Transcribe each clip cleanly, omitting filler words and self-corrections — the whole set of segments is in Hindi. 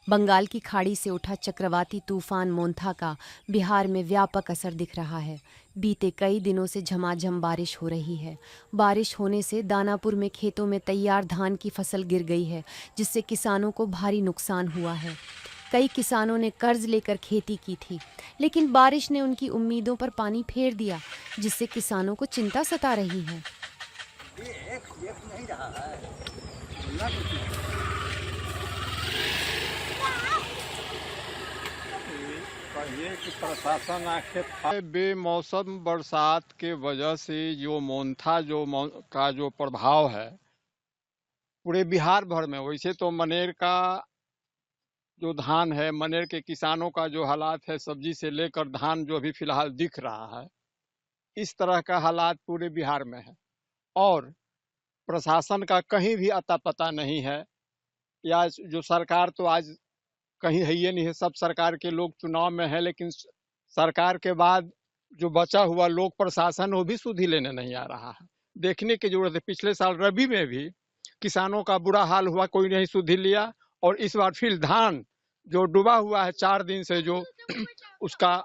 बंगाल की खाड़ी से उठा चक्रवाती तूफान मोंथा का बिहार में व्यापक असर दिख रहा है। बीते कई दिनों से झमाझम बारिश हो रही है। बारिश होने से दानापुर में खेतों में तैयार धान की फसल गिर गई है, जिससे किसानों को भारी नुकसान हुआ है। कई किसानों ने कर्ज लेकर खेती की थी, लेकिन बारिश ने उनकी उम्मीदों पर पानी फेर दिया, जिससे किसानों को चिंता सता रही है। नहीं रहा है बोलना कुछ नहीं। कहिए कि प्रशासन आखिर बेमौसम बरसात के वजह से जो मोंथा का जो प्रभाव है पूरे बिहार भर में, वैसे तो मनेर का जो धान है, मनेर के किसानों का जो हालात है, सब्जी से लेकर धान जो अभी फिलहाल दिख रहा है, इस तरह का हालात पूरे बिहार में है। और प्रशासन का कहीं भी अता पता नहीं है, या जो सरकार तो आज कहीं है ही नहीं है। सब सरकार के लोग चुनाव में है, लेकिन सरकार के बाद जो बचा हुआ लोक प्रशासन वो भी सुधि लेने नहीं आ रहा है। देखने की जरूरत है। पिछले साल रबी में भी किसानों का बुरा हाल हुआ, कोई नहीं सुधि लिया। और इस बार फिर धान जो डूबा हुआ है 4 दिन से, जो उसका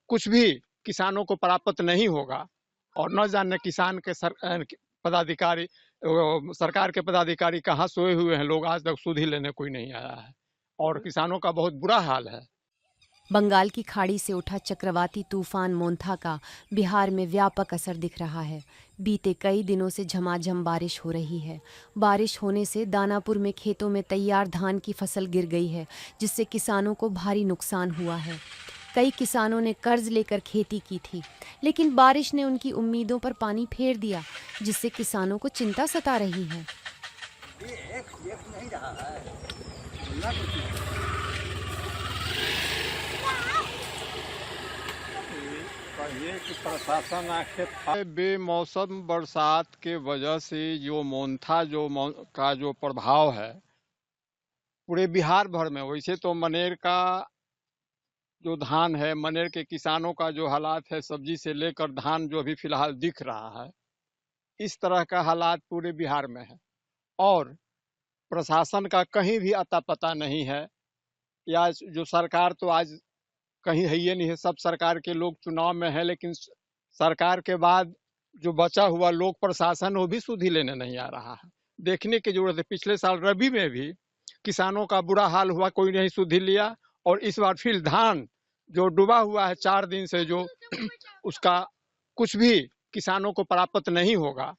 कुछ भी किसानों को प्राप्त नहीं होगा। और न जाने किसान के पदाधिकारी, सरकार के पदाधिकारी कहाँ सोए हुए हैं लोग, आज तक सुधि लेने कोई नहीं आया है। और किसानों का बहुत बुरा हाल है। बंगाल की खाड़ी से उठा चक्रवाती तूफान मोंथा का बिहार में व्यापक असर दिख रहा है। बीते कई दिनों से झमाझम बारिश हो रही है। बारिश होने से दानापुर में खेतों में तैयार धान की फसल गिर गई है, जिससे किसानों को भारी नुकसान हुआ है। कई किसानों ने कर्ज लेकर खेती की थी, लेकिन बारिश ने उनकी उम्मीदों पर पानी फेर दिया, जिससे किसानों को चिंता सता रही है। नहीं रहा है बोलना कुछ नहीं। कहिए कि प्रशासन आखिर बेमौसम बरसात के वजह से जो मोंथा का जो प्रभाव है पूरे बिहार भर में, वैसे तो मनेर का जो धान है, मनेर के किसानों का जो हालात है, सब्जी से लेकर धान जो अभी फिलहाल दिख रहा है, इस तरह का हालात पूरे बिहार में है। और प्रशासन का कहीं भी अता पता नहीं है, या जो सरकार तो आज कहीं है ही नहीं है। सब सरकार के लोग चुनाव में है, लेकिन सरकार के बाद जो बचा हुआ लोक प्रशासन वो भी सुधि लेने नहीं आ रहा है। देखने की जरूरत है। पिछले साल रबी में भी किसानों का बुरा हाल हुआ, कोई नहीं सुधि लिया। और इस बार फिर धान जो डूबा हुआ है 4 दिन से, जो उसका कुछ भी किसानों को प्राप्त नहीं होगा।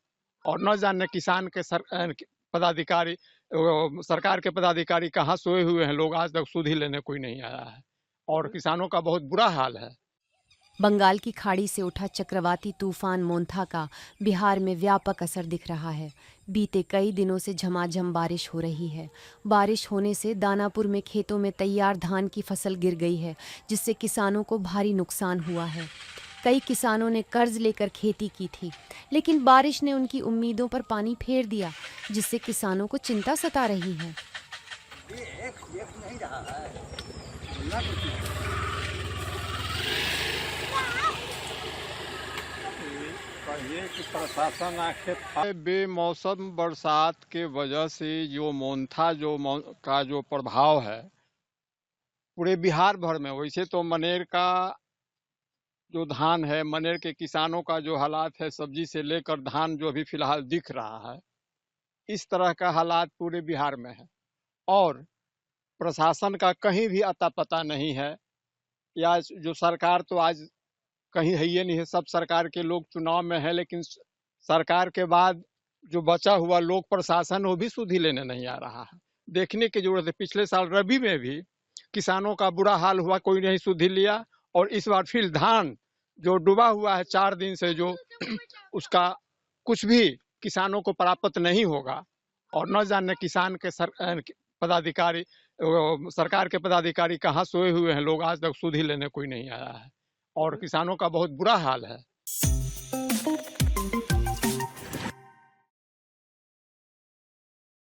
और न जाने किसान के पदाधिकारी, सरकार के पदाधिकारी कहाँ सोए हुए हैं लोग, आज तक सुधि लेने कोई नहीं आया है। और किसानों का बहुत बुरा हाल है। बंगाल की खाड़ी से उठा चक्रवाती तूफान मोंथा का बिहार में व्यापक असर दिख रहा है। बीते कई दिनों से झमाझम बारिश हो रही है। बारिश होने से दानापुर में खेतों में तैयार धान की फसल गिर गई है, जिससे किसानों को भारी नुकसान हुआ है। कई किसानों ने कर्ज लेकर खेती की थी, लेकिन बारिश ने उनकी उम्मीदों पर पानी फेर दिया, जिससे किसानों को चिंता सता रही है। नहीं रहा है बोलना कुछ नहीं। कहिए कि प्रशासन आखिर बेमौसम बरसात के वजह से जो मोंथा का जो प्रभाव है पूरे बिहार भर में, वैसे तो मनेर का जो धान है, मनेर के किसानों का जो हालात है, सब्जी से लेकर धान जो अभी फिलहाल दिख रहा है, इस तरह का हालात पूरे बिहार में है। और प्रशासन का कहीं भी अता पता नहीं है, या जो सरकार तो आज कहीं है ही नहीं है। सब सरकार के लोग चुनाव में है, लेकिन सरकार के बाद जो बचा हुआ लोक प्रशासन वो भी सुधि लेने नहीं आ रहा है। देखने की जरूरत है। पिछले साल रबी में भी किसानों का बुरा हाल हुआ, कोई नहीं सुधि लिया। और इस बार फिर धान जो डूबा हुआ है 4 दिन से, जो उसका कुछ भी किसानों को प्राप्त नहीं होगा। और न जाने किसान के पदाधिकारी, सरकार के पदाधिकारी कहाँ सोए हुए हैं लोग, आज तक सुधि लेने कोई नहीं आया है। और किसानों का बहुत बुरा हाल है।